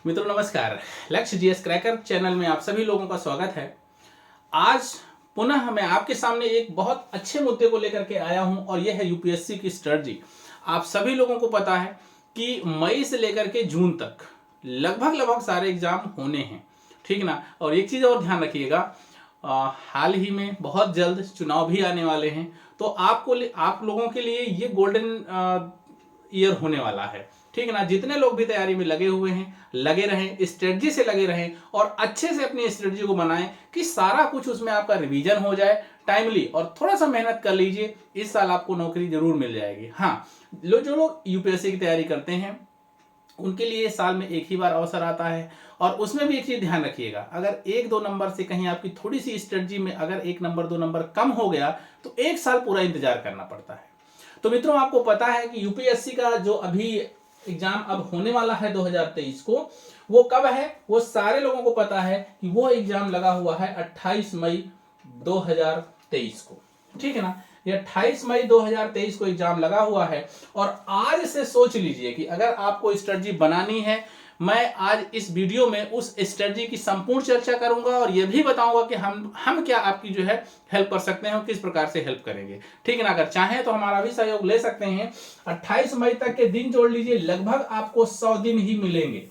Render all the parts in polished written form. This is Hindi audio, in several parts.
मित्रों नमस्कार। लक्ष्य जीएस क्रैकर चैनल में आप सभी लोगों का स्वागत है। आज पुनः मैं आपके सामने एक बहुत अच्छे मुद्दे को लेकर के आया हूं और यह है यूपीएससी की स्ट्रेटजी। आप सभी लोगों को पता है कि मई से लेकर के जून तक लगभग सारे एग्जाम होने हैं, ठीक ना। और एक चीज़ और ध्यान रखिएगा, हाल ही में बहुत जल्द चुनाव भी आने वाले हैं, तो आप लोगों के लिए ये गोल्डन ईयर होने वाला है, ठीक है ना। जितने लोग भी तैयारी में लगे हुए हैं, लगे रहें, स्ट्रेटजी से लगे रहें और अच्छे से अपनी स्ट्रेटजी को बनाएं कि सारा कुछ उसमें आपका रिवीजन हो जाए टाइमली, और थोड़ा सा मेहनत कर लीजिए, इस साल आपको नौकरी जरूर मिल जाएगी। हाँ, जो लोग यूपीएससी की तैयारी करते हैं उनके लिए साल में एक ही बार अवसर आता है, और उसमें भी एक चीज ध्यान रखिएगा, अगर एक दो नंबर से कहीं आपकी थोड़ी सी स्ट्रेटजी में अगर एक नंबर दो नंबर कम हो गया तो एक साल पूरा इंतजार करना पड़ता है। तो मित्रों, आपको पता है कि यूपीएससी का जो अभी एग्जाम अब होने वाला है 2023 को, वो कब है, वो सारे लोगों को पता है कि वो एग्जाम लगा हुआ है 28 मई 2023 को, ठीक है ना। ये 28 मई 2023 को एग्जाम लगा हुआ है, और आज से सोच लीजिए कि अगर आपको स्ट्रेटजी बनानी है, मैं आज इस वीडियो में उस स्ट्रेटजी की संपूर्ण चर्चा करूंगा और यह भी बताऊंगा कि हम क्या आपकी जो है हेल्प कर सकते हैं और किस प्रकार से हेल्प करेंगे, ठीक है ना। अगर चाहें तो हमारा भी सहयोग ले सकते हैं। 28 मई तक के दिन जोड़ लीजिए, लगभग आपको 100 दिन ही मिलेंगे।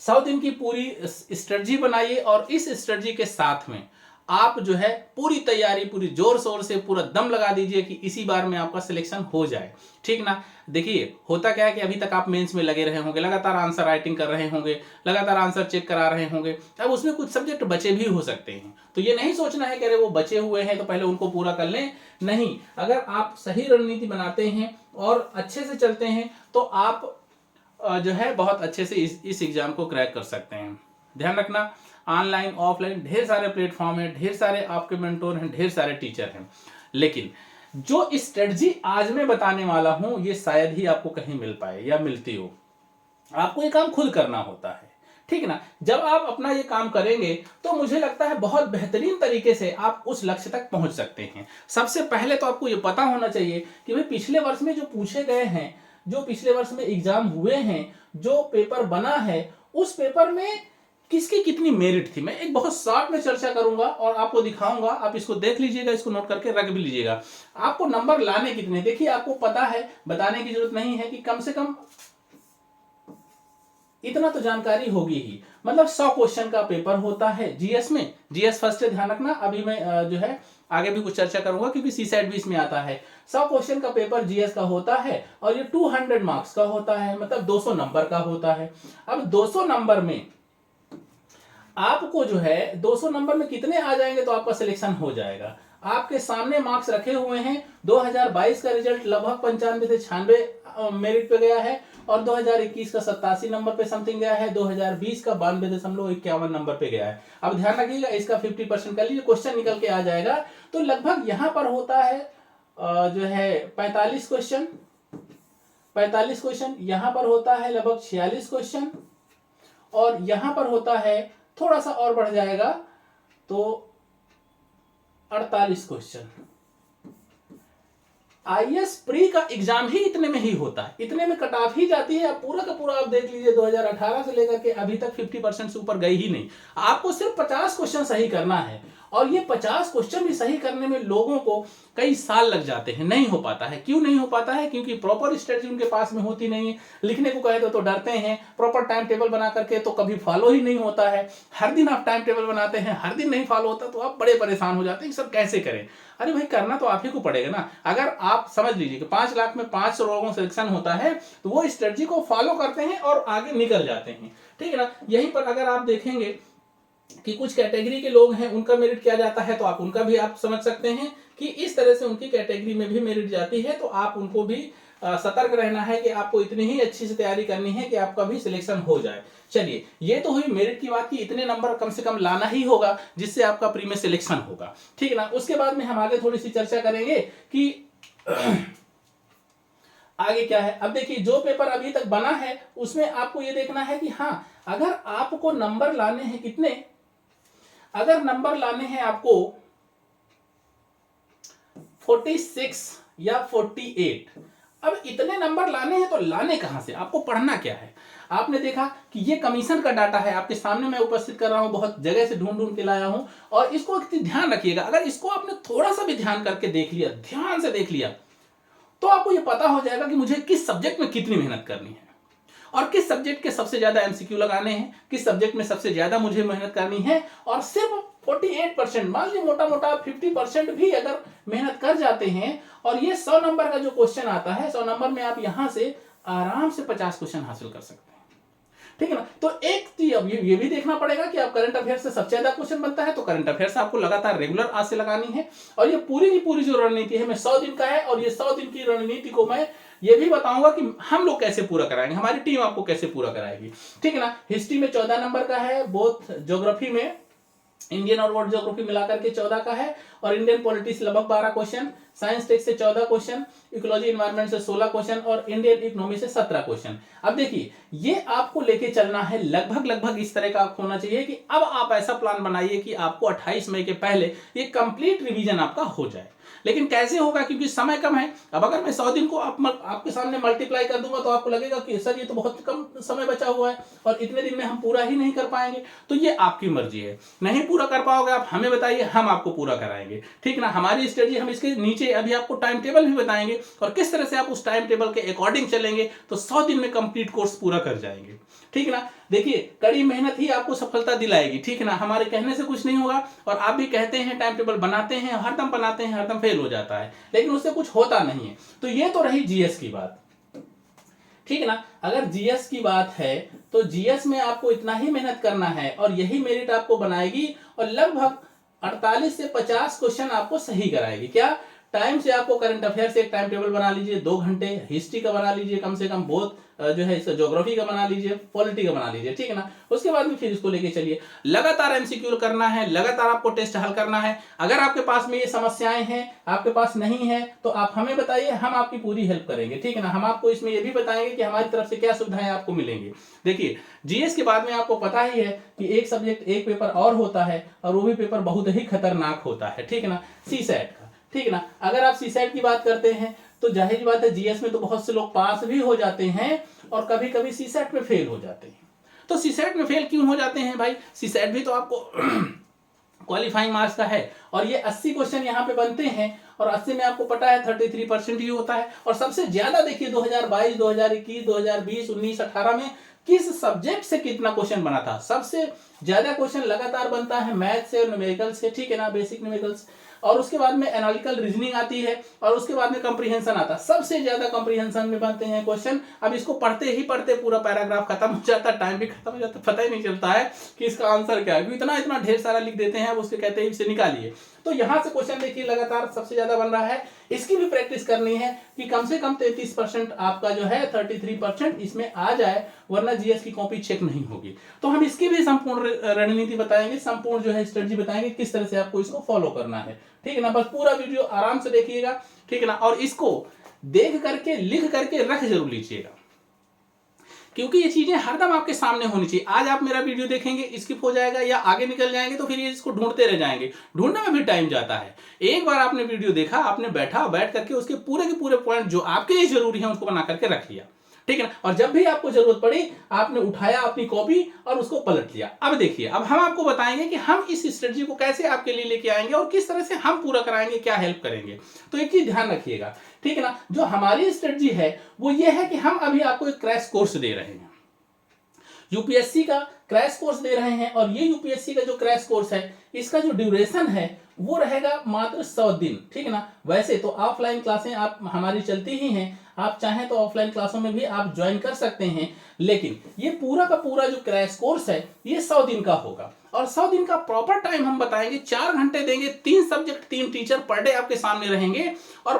100 दिन की पूरी स्ट्रेटजी बनाइए और इस स्ट्रेटजी के साथ में आप जो है पूरी तैयारी, पूरी जोर शोर से पूरा दम लगा दीजिए कि इसी बार में आपका सिलेक्शन हो जाए, ठीक ना। देखिए, होता क्या है कि अभी तक आप मेंस में लगे रहे होंगे, लगातार आंसर राइटिंग कर रहे होंगे, लगातार आंसर चेक करा रहे होंगे, अब उसमें कुछ सब्जेक्ट बचे भी हो सकते हैं, तो ये नहीं सोचना है कि अरे वो बचे हुए हैं तो पहले उनको पूरा कर लें। नहीं, अगर आप सही रणनीति बनाते हैं और अच्छे से चलते हैं तो आप जो है बहुत अच्छे से इस एग्जाम को क्रैक कर सकते हैं। ध्यान रखना, ऑनलाइन ऑफलाइन ढेर सारे प्लेटफॉर्म हैं, ढेर सारे आपके मेंटोर हैं, ढेर सारे टीचर हैं, लेकिन जो स्ट्रेटजी आज मैं बताने वाला हूं ये शायद ही आपको कहीं मिल पाए या मिलती हो। आपको ये काम खुद करना होता है, ठीक है ना। जब आप अपना ये काम करेंगे तो मुझे लगता है बहुत बेहतरीन तरीके से आप उस लक्ष्य तक पहुंच सकते हैं। सबसे पहले तो आपको ये पता होना चाहिए कि भाई पिछले वर्ष में जो पूछे गए हैं, जो पिछले वर्ष में एग्जाम हुए हैं, जो पेपर बना है, उस पेपर में किसकी कितनी मेरिट थी। मैं एक बहुत शॉर्ट में चर्चा करूंगा और आपको दिखाऊंगा, आप इसको देख लीजिएगा, इसको नोट करके रख भी लीजिएगा। आपको नंबर लाने कितने, देखिए आपको पता है, बताने की जरूरत नहीं है कि कम से कम इतना तो जानकारी होगी ही। मतलब 100 क्वेश्चन का पेपर होता है जीएस में। जीएस फर्स्ट ध्यान रखना, अभी मैं जो है आगे भी कुछ चर्चा करूंगा क्योंकि सी साइड भी इसमें आता है। 100 क्वेश्चन का पेपर जीएस का होता है और ये 200 मार्क्स का होता है, मतलब 200 नंबर का होता है। अब 200 नंबर में आपको जो है 200 नंबर में कितने आ जाएंगे तो आपका सिलेक्शन हो जाएगा। आपके सामने मार्क्स रखे हुए हैं। 2022 का रिजल्ट लगभग 95 से 96 मेरिट पे गया है और 2021 का 87 नंबर पे समथिंग गया है। 2020 का 92.51 नंबर पे गया है। अब ध्यान रखिएगा, इसका 50% कर लीजिए, क्वेश्चन निकल के आ जाएगा। तो लगभग यहां पर होता है जो है 45 क्वेश्चन, 45 क्वेश्चन, यहां पर होता है लगभग 46 क्वेश्चन, और यहां पर होता है थोड़ा सा और बढ़ जाएगा तो 48 क्वेश्चन। आईएएस प्री का एग्जाम ही इतने में ही होता है, इतने में कट ऑफ ही जाती है। आप पूरा का पूरा आप देख लीजिए, 2018 से लेकर के अभी तक 50% से ऊपर गई ही नहीं। आपको सिर्फ 50 क्वेश्चन सही करना है, और ये 50 क्वेश्चन भी सही करने में लोगों को कई साल लग जाते हैं। नहीं हो पाता है। क्यों नहीं हो पाता है? क्योंकि प्रॉपर स्ट्रेटजी उनके पास में होती नहीं है। लिखने को कहे तो डरते हैं, प्रॉपर टाइम टेबल बना करके तो कभी फॉलो ही नहीं होता है। हर दिन आप टाइम टेबल बनाते हैं, हर दिन नहीं फॉलो होता, तो आप बड़े परेशान हो जाते हैं सब कैसे करें। अरे भाई, करना तो आप ही को पड़ेगा ना। अगर आप समझ लीजिए कि 5 लाख में 500 लोगों का सिलेक्शन होता है तो वो स्ट्रेटजी को फॉलो करते हैं और आगे निकल जाते हैं, ठीक है ना। यहीं पर अगर आप देखेंगे कि कुछ कैटेगरी के लोग हैं, उनका मेरिट किया जाता है, तो आप उनका भी आप समझ सकते हैं कि इस तरह से उनकी कैटेगरी में भी मेरिट जाती है। तो आप उनको भी सतर्क रहना है कि आपको इतनी ही अच्छी से तैयारी करनी है कि आपका भी सिलेक्शन हो जाए। चलिए, ये तो हुई मेरिट की बात कि इतने नंबर कम से कम लाना ही होगा जिससे आपका प्री में सिलेक्शन होगा, ठीक है ना। उसके बाद में हम आगे थोड़ी सी चर्चा करेंगे कि आगे क्या है। अब देखिए, जो पेपर अभी तक बना है उसमें आपको ये देखना है कि हाँ, अगर आपको नंबर लाने हैं कितने, अगर नंबर लाने हैं आपको 46 या 48, अब इतने नंबर लाने हैं तो लाने कहां से, आपको पढ़ना क्या है। आपने देखा कि ये कमीशन का डाटा है, आपके सामने मैं उपस्थित कर रहा हूं, बहुत जगह से ढूंढ ढूंढ के लाया हूं, और इसको ध्यान रखिएगा। अगर इसको आपने थोड़ा सा भी ध्यान करके देख लिया, ध्यान से देख लिया, तो आपको ये पता हो जाएगा कि मुझे किस सब्जेक्ट में कितनी मेहनत करनी है, और किस सब्जेक्ट के सबसे ज्यादा एमसीक्यू लगाने हैं, किस सब्जेक्ट में सबसे ज्यादा मुझे मेहनत करनी है। और सिर्फ 48%, मान लीजिए मोटा मोटा 50% भी अगर मेहनत कर जाते हैं, और ये 100 नंबर का जो क्वेश्चन आता है, 100 नंबर में आप यहां से आराम से 50 क्वेश्चन हासिल कर सकते हैं, ठीक है ना। तो एक चीज अब ये भी देखना पड़ेगा कि आप करंट अफेयर से सबसे ज्यादा क्वेश्चन बनता है, तो करंट अफेयर से आपको लगातार रेगुलर आज से लगानी है। और ये पूरी की पूरी जो रणनीति है, मैं 100 दिन का है, और ये 100 दिन की रणनीति को मैं ये भी बताऊंगा कि हम लोग कैसे पूरा कराएंगे, हमारी टीम आपको कैसे पूरा कराएगी, ठीक है ना। हिस्ट्री में 14 नंबर का है, बोथ ज्योग्राफी में इंडियन और वर्ल्ड ज्योग्राफी मिलाकर के 14 का है, और इंडियन पॉलिटिक्स लगभग 12 क्वेश्चन, साइंस टेक्स से 14 क्वेश्चन, इकोलॉजी एनवायरनमेंट से 16 क्वेश्चन, और इंडियन इकोनॉमी से 17 क्वेश्चन। अब देखिए, ये आपको लेके चलना है, लगभग इस तरह का होना चाहिए कि अब आप ऐसा प्लान बनाइए कि आपको 28 मई के पहले ये कंप्लीट रिवीजन आपका हो जाए। लेकिन कैसे होगा, क्योंकि समय कम है। अब अगर मैं 100 दिन को आपके सामने मल्टीप्लाई कर दूंगा, तो आपको लगेगा कि सर ये तो बहुत कम समय बचा हुआ है, और इतने दिन में हम पूरा ही नहीं कर पाएंगे। तो ये आपकी मर्जी है, नहीं पूरा कर पाओगे आप हमें बताइए, हम आपको पूरा कराएंगे, ठीक ना। हमारी स्ट्रेटजी, हम इसके नीचे अभी आपको टाइम टेबल भी बताएंगे, और किस तरह से आप उस टाइम टेबल के अकॉर्डिंग चलेंगे तो 100 दिन में कंप्लीट कोर्स पूरा कर जाएंगे, ठीक है ना। देखिए, कड़ी मेहनत ही आपको सफलता दिलाएगी, ठीक है ना। हमारे कहने से कुछ नहीं होगा, और आप भी कहते हैं टाइम टेबल बनाते हैं, हरदम बनाते हैं, हरदम फेल हो जाता है, लेकिन उससे कुछ होता नहीं है। तो ये तो रही जीएस की बात, ठीक है ना। अगर जीएस की बात है, तो जीएस में आपको इतना ही मेहनत करना है, और यही मेरिट आपको बनाएगी, और लगभग 48 से 50 क्वेश्चन आपको सही कराएगी। क्या टाइम से आपको करंट अफेयर से एक टाइम टेबल बना लीजिए 2 घंटे, हिस्ट्री का बना लीजिए कम से कम, बहुत जो है इसका ज्योग्राफी का बना लीजिए, पॉलिटी का बना लीजिए, ठीक है ना। उसके बाद में फिर इसको लेके चलिए, लगातार एमसीक्यू करना है, लगातार आपको टेस्ट हल करना है। अगर आपके पास में ये समस्याएं हैं, आपके पास नहीं है, तो आप हमें बताइए, हम आपकी पूरी हेल्प करेंगे, ठीक है ना। हम आपको इसमें ये भी बताएंगे कि हमारी तरफ से क्या सुविधाएं आपको मिलेंगी। देखिए, जीएस के बाद में आपको पता ही है कि एक सब्जेक्ट एक पेपर और होता है, और वो भी पेपर बहुत ही खतरनाक होता है, ठीक है ना, सीसैट का, ठीक है ना। अगर आप सीसैट की बात करते हैं, तो जाहिर बात है जीएस में तो बहुत से लोग पास भी हो जाते हैं, और कभी कभी सीसैट में फेल हो जाते हैं। तो सीसैट में फेल क्यों हो जाते हैं भाई, सीसैट भी तो आपको क्वालिफाइंग मार्क्स का है, और ये 80 क्वेश्चन यहाँ पे बनते हैं, और 80 में आपको पता है 33% ही होता है। और सबसे ज्यादा देखिए 2022, 2021, 2020, 19, 18 में किस सब्जेक्ट से कितना क्वेश्चन बना था। सबसे ज्यादा क्वेश्चन लगातार बनता है मैथ से और न्यूमेरिकल से, ठीक है ना, बेसिक न्यूमेरिकल्स, और उसके बाद में एनालिटिकल रीजनिंग आती है, और उसके बाद में कंप्रीहेंशन आता है। सबसे ज्यादा कंप्रीहेंशन में बनते हैं क्वेश्चन। अब इसको पढ़ते ही पढ़ते पूरा पैराग्राफ खत्म हो जाता है, टाइम भी खत्म हो जाता है, पता ही नहीं चलता है कि इसका आंसर क्या है, इतना इतना ढेर सारा लिख देते हैं, उसके कहते हैं इसे निकालिए। तो यहां से क्वेश्चन देखिए लगातार सबसे ज्यादा बन रहा है। इसकी भी प्रैक्टिस करनी है कि कम से कम 33% आपका जो है 33% इसमें आ जाए, वरना जीएस की कॉपी चेक नहीं होगी। तो हम इसकी भी संपूर्ण रणनीति बताएंगे, संपूर्ण जो है स्ट्रेटजी बताएंगे, किस तरह से आपको इसको फॉलो करना है, ठीक है ना। बस पूरा वीडियो आराम से देखिएगा, ठीक है ना, और इसको देख करके लिख करके रख जरूर लीजिएगा, क्योंकि ये चीजें हरदम आपके सामने होनी चाहिए। आज आप मेरा वीडियो देखेंगे, स्किप हो जाएगा या आगे निकल जाएंगे, तो फिर ये इसको ढूंढते रह जाएंगे, ढूंढने में भी टाइम जाता है। एक बार आपने वीडियो देखा, आपने बैठ करके उसके पूरे के पूरे पॉइंट जो आपके लिए जरूरी है उनको बना करके रख लिया, ठीक है ना। और जब भी आपको जरूरत पड़ी, आपने उठाया अपनी कॉपी और उसको पलट लिया। अब देखिए, अब हम आपको बताएंगे कि हम इस स्ट्रेटजी को कैसे आपके लिए लेके आएंगे, और किस तरह से हम पूरा कराएंगे, क्या हेल्प करेंगे। तो एक चीज ध्यान रखिएगा, ठीक है ना, जो हमारी स्ट्रेटजी है वो ये है कि हम अभी आपको एक क्रैश कोर्स दे रहे हैं, यूपीएससी का क्रैश कोर्स दे रहे हैं। और ये यूपीएससी का जो क्रैश कोर्स है, इसका जो ड्यूरेशन है वो रहेगा मात्र 100 दिन, ठीक है ना। वैसे तो ऑफलाइन क्लासें आप हमारी चलती ही हैं, आप चाहें तो ऑफलाइन क्लासों में भी आप ज्वाइन कर सकते हैं, लेकिन ये पूरा का पूरा जो क्रैश कोर्स है ये 100 दिन का होगा। और 100 दिन का प्रॉपर टाइम हम बताएंगे, 4 घंटे देंगे, 3 सब्जेक्ट 3 टीचर पर डे आपके सामने रहेंगे, और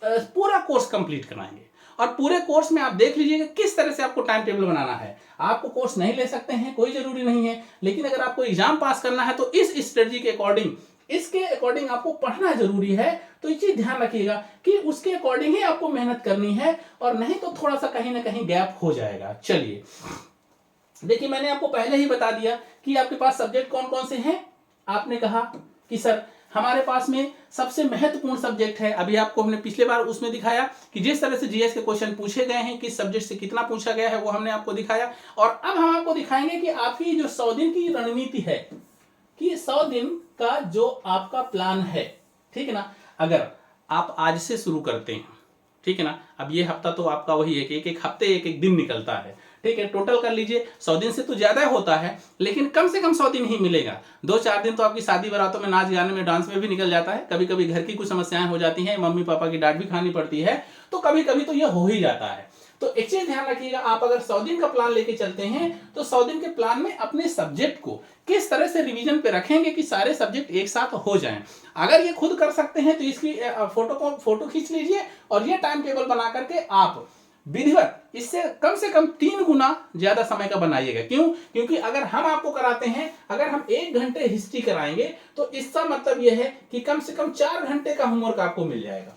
पूरा कोर्स कंप्लीट कराएंगे। और पूरे कोर्स में आप देख लीजिएगा किस तरह से आपको टाइम टेबल बनाना है। आपको कोर्स नहीं ले सकते हैं, कोई जरूरी नहीं है, लेकिन अगर आपको एग्जाम पास करना है तो इस स्ट्रेटजी के अकॉर्डिंग, इसके अकॉर्डिंग आपको पढ़ना जरूरी है। तो ये चीज ध्यान रखिएगा कि उसके अकॉर्डिंग ही आपको मेहनत करनी है, और नहीं तो थोड़ा सा कहीं ना कहीं गैप हो जाएगा। चलिए देखिए, मैंने आपको पहले ही बता दिया कि आपके पास सब्जेक्ट कौन कौन से हैं। आपने कहा कि सर हमारे पास में सबसे महत्वपूर्ण सब्जेक्ट है। अभी आपको हमने पिछले बार उसमें दिखाया कि जिस तरह से जीएस के क्वेश्चन पूछे गए हैं, किस सब्जेक्ट से कितना पूछा गया है, वो हमने आपको दिखाया। और अब हम आपको दिखाएंगे कि आपकी जो 100 दिन की रणनीति है, कि 100 दिन का जो आपका प्लान है, ठीक है ना, अगर आप आज से शुरू करते हैं, ठीक है ना, अब ये हफ्ता तो आपका वही है कि एक एक हफ्ते एक एक दिन निकलता है, ठीक है, टोटल कर लीजिए 100 दिन से तो ज्यादा होता है, लेकिन कम से कम 100 दिन ही मिलेगा। 2-4 दिन तो आपकी शादी बारातों में, नाच गाने में, डांस में भी निकल जाता है, कभी कभी घर की कुछ समस्याएं हो जाती हैं, मम्मी पापा की डांट भी खानी पड़ती है, तो कभी कभी तो यह हो ही जाता है। तो एक चीज ध्यान रखिएगा, आप अगर 100 दिन का प्लान लेके चलते हैं तो 100 दिन के प्लान में अपने सब्जेक्ट को किस तरह से रिवीजन पे रखेंगे कि सारे सब्जेक्ट एक साथ हो जाएं। अगर ये खुद कर सकते हैं तो इसकी फोटो खींच लीजिए और ये टाइम टेबल बना करके आप विधिवत इससे कम से कम 3 गुना ज्यादा समय का बनाइएगा। क्यों? क्योंकि अगर हम आपको कराते हैं, अगर हम 1 घंटे हिस्ट्री कराएंगे तो इसका मतलब यह है कि कम से कम 4 घंटे का होमवर्क आपको मिल जाएगा।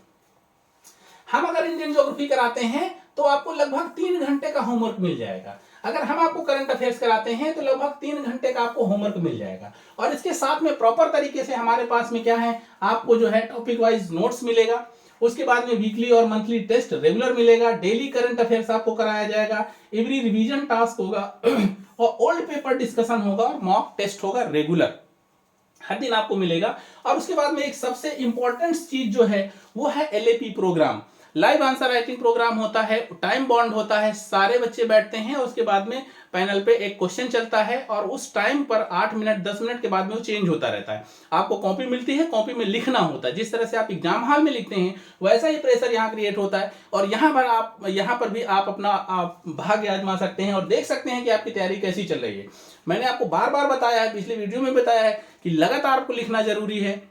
हम अगर इंडियन ज्योग्राफी कराते हैं तो आपको लगभग 3 घंटे का होमवर्क मिल जाएगा। अगर हम आपको करंट अफेयर्स कराते हैं तो लगभग 3 घंटे का आपको होमवर्क मिल जाएगा। और इसके साथ में प्रॉपर तरीके से हमारे पास में क्या है, आपको जो है टॉपिक वाइज नोट्स मिलेगा, उसके बाद में वीकली और मंथली टेस्ट रेगुलर मिलेगा, डेली करंट अफेयर्स आपको कराया जाएगा, एवरी रिवीजन टास्क होगा और ओल्ड पेपर डिस्कशन होगा और मॉक टेस्ट होगा रेगुलर, हर दिन आपको मिलेगा। और उसके बाद में एक सबसे इंपॉर्टेंट चीज जो है वो है LAP program, live answer writing program होता है, टाइम बॉन्ड होता है, सारे बच्चे बैठते हैं, उसके बाद में पैनल पे एक क्वेश्चन चलता है और उस टाइम पर 8 मिनट 10 मिनट के बाद में वो चेंज होता रहता है। आपको कॉपी मिलती है, कॉपी में लिखना होता है, जिस तरह से आप एग्जाम हॉल में लिखते हैं वैसा ही प्रेशर यहाँ क्रिएट होता है। और यहाँ पर भी आप अपना भाग्य आजमा सकते हैं और देख सकते हैं कि आपकी तैयारी कैसी चल रही है। मैंने आपको बार बार बताया है, पिछले वीडियो में बताया है कि लगातार आपको लिखना जरूरी है,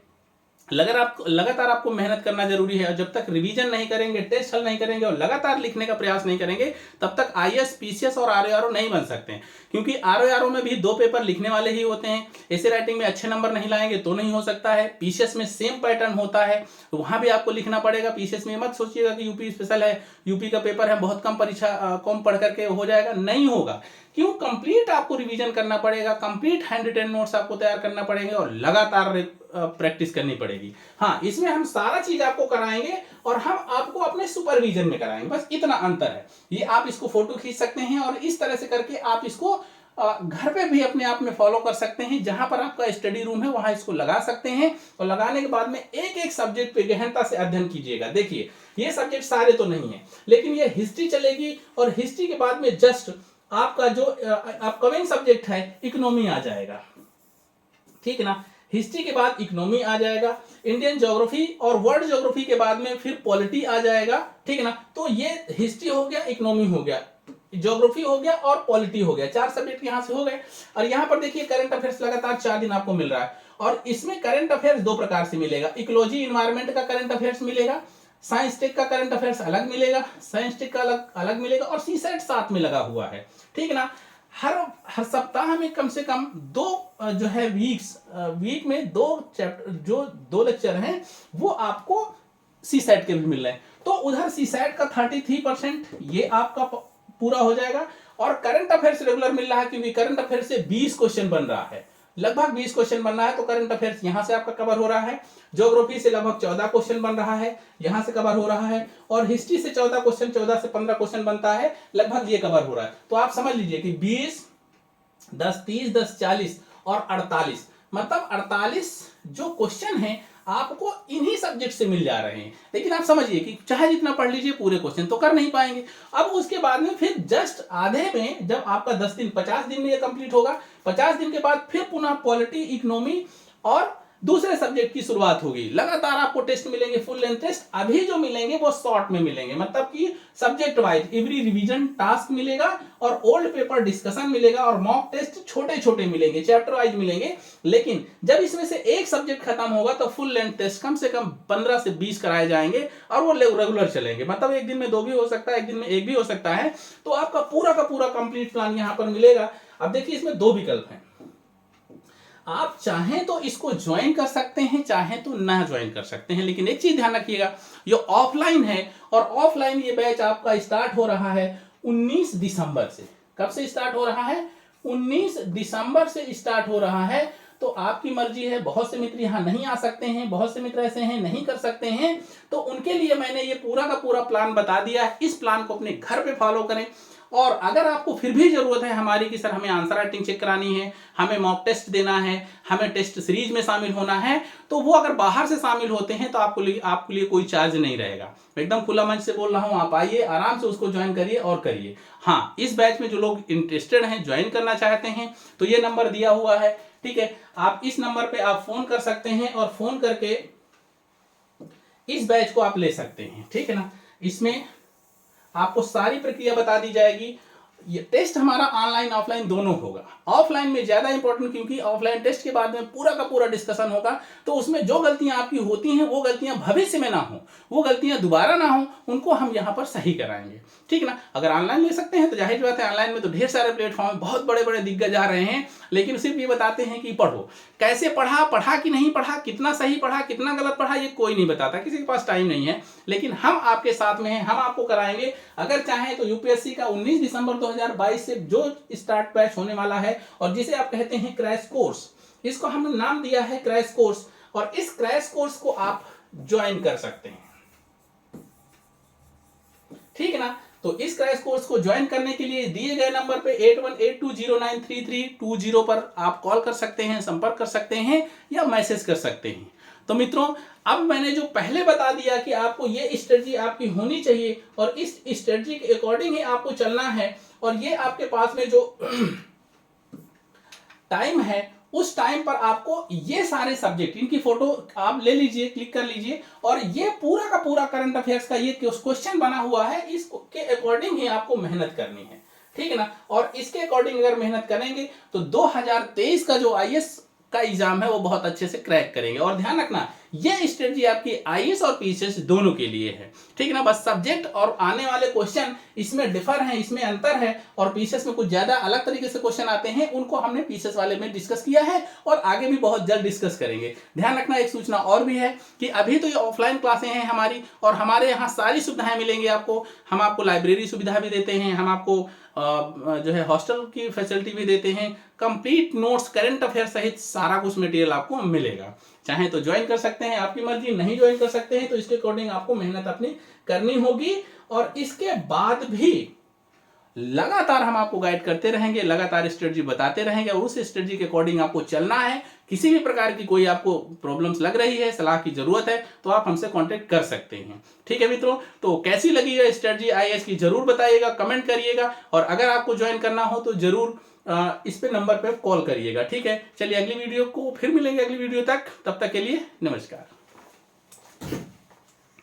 लगातार आपको मेहनत करना जरूरी है। और जब तक रिवीजन नहीं करेंगे, टेस्ट हल नहीं करेंगे और लगातार लिखने का प्रयास नहीं करेंगे, तब तक आईएएस, पीसीएस और आरओआरओ नहीं बन सकते हैं। क्योंकि आरओआरओ में भी 2 पेपर लिखने वाले ही होते हैं, ऐसे राइटिंग में अच्छे नंबर नहीं लाएंगे तो नहीं हो सकता है। पीसीएस में सेम पैटर्न होता है, तो वहां भी आपको लिखना पड़ेगा। पीसीएस में मत सोचिएगा कि यूपी स्पेशल है, यूपी का पेपर है, बहुत कम परीक्षा कम पढ़ करके हो जाएगा, नहीं होगा। क्यों? कंप्लीट आपको रिवीजन करना पड़ेगा, कंप्लीट हैंड रिटन नोट्स आपको तैयार करना पड़ेंगे और लगातार प्रैक्टिस करनी पड़ेगी। हाँ, इसमें हम सारा चीज आपको कराएंगे और हम आपको अपने सुपरविजन में कराएंगे, बस इतना अंतर है। ये आप इसको फोटो खींच सकते हैं और इस तरह से करके आप इसको घर पे भी अपने आप में फॉलो कर सकते हैं। जहां पर आपका स्टडी रूम है वहां इसको लगा सकते हैं और लगाने के बाद में एक एक सब्जेक्ट पे गहनता से अध्ययन कीजिएगा। देखिए, ये सब्जेक्ट सारे तो नहीं है, लेकिन ये हिस्ट्री चलेगी और हिस्ट्री के बाद में जस्ट आपका जो अपकमिंग सब्जेक्ट है इकोनॉमी आ जाएगा, ठीक है ना। हिस्ट्री के बाद इकोनॉमी आ जाएगा, इंडियन ज्योग्राफी और वर्ल्ड ज्योग्राफी के बाद में फिर पॉलिटी आ जाएगा, ठीक है ना। तो ये हिस्ट्री हो गया, इकोनॉमी हो गया, ज्योग्राफी हो गया और पॉलिटी हो गया, 4 सब्जेक्ट यहां से हो गए। और यहां पर देखिए करंट अफेयर्स लगातार 4 दिन आपको मिल रहा है और इसमें करंट अफेयर्स 2 प्रकार से मिलेगा। इकोलॉजी इन्वायरमेंट का करंट अफेयर्स मिलेगा, साइंस टेक का करंट अफेयर्स अलग मिलेगा, साइंस टेक का अलग मिलेगा और सीसेट साथ में लगा हुआ है, ठीक है ना। हर सप्ताह में कम से कम 2 जो है वीक में 2 चैप्टर, जो 2 लेक्चर हैं वो आपको सीसेट के भी मिल रहे हैं। तो उधर सीसेट का 33% ये आपका पूरा हो जाएगा और करंट अफेयर्स रेगुलर मिल रहा है, क्योंकि करंट अफेयर्स से 20 क्वेश्चन बन रहा है, लगभग 20 क्वेश्चन बन रहा है। तो करंट अफेयर्स यहां से आपका कवर हो रहा है, ज्योग्राफी से लगभग 14 क्वेश्चन बन रहा है, यहां से कवर हो रहा है, और हिस्ट्री से 14 क्वेश्चन, 14 से 15 क्वेश्चन बनता है, लगभग ये कवर हो रहा है। तो आप समझ लीजिए कि 20, 10, 30, 10, 40 और 48, मतलब 48 जो क्वेश्चन है आपको इन्हीं सब्जेक्ट से मिल जा रहे हैं। लेकिन आप समझिए कि चाहे जितना पढ़ लीजिए पूरे क्वेश्चन तो कर नहीं पाएंगे। अब उसके बाद में फिर जस्ट आधे में, जब आपका 10 दिन 50 दिन में ये कंप्लीट होगा, 50 दिन के बाद फिर पुनः पॉलिटी, इकोनॉमी और दूसरे सब्जेक्ट की शुरुआत होगी। लगातार आपको टेस्ट मिलेंगे, फुल लेंथ टेस्ट। अभी जो मिलेंगे वो शॉर्ट में मिलेंगे, मतलब कि subject wise every revision task मिलेगा और ओल्ड पेपर डिस्कशन मिलेगा और मॉक टेस्ट छोटे छोटे मिलेंगे, चैप्टर वाइज मिलेंगे। लेकिन जब इसमें से एक सब्जेक्ट खत्म होगा तो फुल लेंथ टेस्ट कम से कम 15 से 20 कराए जाएंगे और वो रेगुलर चलेंगे, मतलब एक दिन में 2 भी हो सकता है, एक दिन में 1 भी हो सकता है। तो आपका पूरा का पूरा कंप्लीट प्लान यहाँ पर मिलेगा। अब देखिए, इसमें 2 विकल्प हैं, आप चाहें तो इसको ज्वाइन कर सकते हैं, चाहें तो ना ज्वाइन कर सकते हैं। लेकिन एक चीज ध्यान रखिएगा, ये ऑफलाइन है और ऑफलाइन ये बैच आपका स्टार्ट हो रहा है 19 दिसंबर से। कब से स्टार्ट हो रहा है? 19 दिसंबर से स्टार्ट हो रहा है। तो आपकी मर्जी है। बहुत से मित्र यहाँ नहीं आ सकते हैं, बहुत से मित्र ऐसे हैं नहीं कर सकते हैं, तो उनके लिए मैंने ये पूरा का पूरा प्लान बता दिया है। इस प्लान को अपने घर पे फॉलो करें। और अगर आपको फिर भी जरूरत है हमारी कि सर हमें आंसर राइटिंग चेक करानी है, हमें मॉक टेस्ट देना है, हमें टेस्ट सीरीज में शामिल होना है, तो वो अगर बाहर से शामिल होते हैं तो आपके लिए कोई चार्ज नहीं रहेगा। मैं एकदम खुला मंच से बोल रहा हूं, आप आइए आराम से उसको ज्वाइन करिए और करिए। हाँ, इस बैच में जो लोग इंटरेस्टेड हैं, ज्वाइन करना चाहते हैं, तो ये नंबर दिया हुआ है, ठीक है। आप इस नंबर पे आप फोन कर सकते हैं और फोन करके इस बैच को आप ले सकते हैं, ठीक है ना। इसमें आपको सारी प्रक्रिया बता दी जाएगी। ये टेस्ट हमारा ऑनलाइन ऑफलाइन दोनों होगा। ऑफलाइन में ज्यादा इंपॉर्टेंट, क्योंकि ऑफलाइन टेस्ट के बाद में पूरा का पूरा डिस्कशन होगा, तो उसमें जो गलतियां आपकी होती हैं वो गलतियां भविष्य में ना हो, वो गलतियां दोबारा ना हो, उनको हम यहां पर सही कराएंगे, ठीक है ना। अगर ऑनलाइन ले सकते हैं तो जाहिर बात है, ऑनलाइन में तो ढेर सारे प्लेटफॉर्म, बहुत बड़े बड़े दिग्गज आ रहे हैं, लेकिन सिर्फ ये बताते हैं कि पढ़ो। कैसे पढ़ा, पढ़ा कि नहीं पढ़ा, कितना सही पढ़ा, कितना गलत पढ़ा, ये कोई नहीं बताता, किसी के पास टाइम नहीं है। लेकिन हम आपके साथ में हैं, हम आपको कराएंगे। अगर चाहें तो यूपीएससी का 19 दिसंबर 2022 से जो स्टार्ट बैच होने वाला है, और जिसे आप कहते हैं क्रैश कोर्स, इसको हमने नाम दिया है क्रैश कोर्स, और इस क्रैश कोर्स को आप ज्वाइन कर सकते हैं, ठीक है ना। तो इस क्रैश कोर्स को ज्वाइन करने के लिए दिए गए नंबर पे 8182093320 पर आप कॉल कर सकते हैं, संपर्क कर सकते हैं या मैसेज कर सकते हैं। तो मित्रों, अब मैंने जो पहले बता दिया कि आपको ये स्ट्रेटजी आपकी होनी चाहिए और इस स्ट्रेटजी के अकॉर्डिंग ही आपको चलना है, और ये आपके पास में जो टाइम है, उस टाइम पर आपको ये सारे सब्जेक्ट, इनकी फोटो आप ले लीजिए, क्लिक कर लीजिए, और ये पूरा का पूरा करंट अफेयर्स का ये क्वेश्चन बना हुआ है, इसके अकॉर्डिंग ही आपको मेहनत करनी है, ठीक है ना। और इसके अकॉर्डिंग अगर मेहनत करेंगे तो 2023 का जो आईएएस का एग्जाम है वो बहुत अच्छे से क्रैक करेंगे। और ध्यान रखना, ये स्ट्रेटजी आपकी आईएएस और पीसीएस दोनों के लिए है, ठीक है ना। बस सब्जेक्ट और आने वाले क्वेश्चन इसमें डिफर हैं, इसमें अंतर है, और पीसीएस में कुछ ज्यादा अलग तरीके से क्वेश्चन आते हैं, उनको हमने पीसीएस वाले में डिस्कस किया है और आगे भी बहुत जल्द डिस्कस करेंगे। ध्यान रखना, एक सूचना और भी है कि अभी तो ये ऑफलाइन क्लासें हैं हमारी, और हमारे यहाँ सारी सुविधाएं मिलेंगी आपको। हम आपको लाइब्रेरी सुविधा भी देते हैं, हम आपको जो है हॉस्टल की फैसिलिटी भी देते हैं, कंप्लीट नोट्स, करंट अफेयर सहित सारा कुछ मटेरियल आपको मिलेगा। चाहे तो ज्वाइन कर सकते हैं, आपकी मर्जी, नहीं ज्वाइन कर सकते हैं तो इसके अकॉर्डिंग आपको मेहनत अपनी करनी होगी। और इसके बाद भी लगातार हम आपको गाइड करते रहेंगे, लगातार स्ट्रेटजी बताते रहेंगे, और उस स्ट्रेटजी के अकॉर्डिंग आपको चलना है। किसी भी प्रकार की कोई आपको प्रॉब्लम्स लग रही है, सलाह की जरूरत है, तो आप हमसे कांटेक्ट कर सकते हैं, ठीक है मित्रों। तो कैसी लगी है स्ट्रेटजी आईएएस की, जरूर बताइएगा, कमेंट करिएगा, और अगर आपको ज्वाइन करना हो तो जरूर इस पे नंबर पे कॉल करिएगा, ठीक है। चलिए अगली वीडियो को फिर मिलेंगे, अगली वीडियो तक, तब तक के लिए नमस्कार।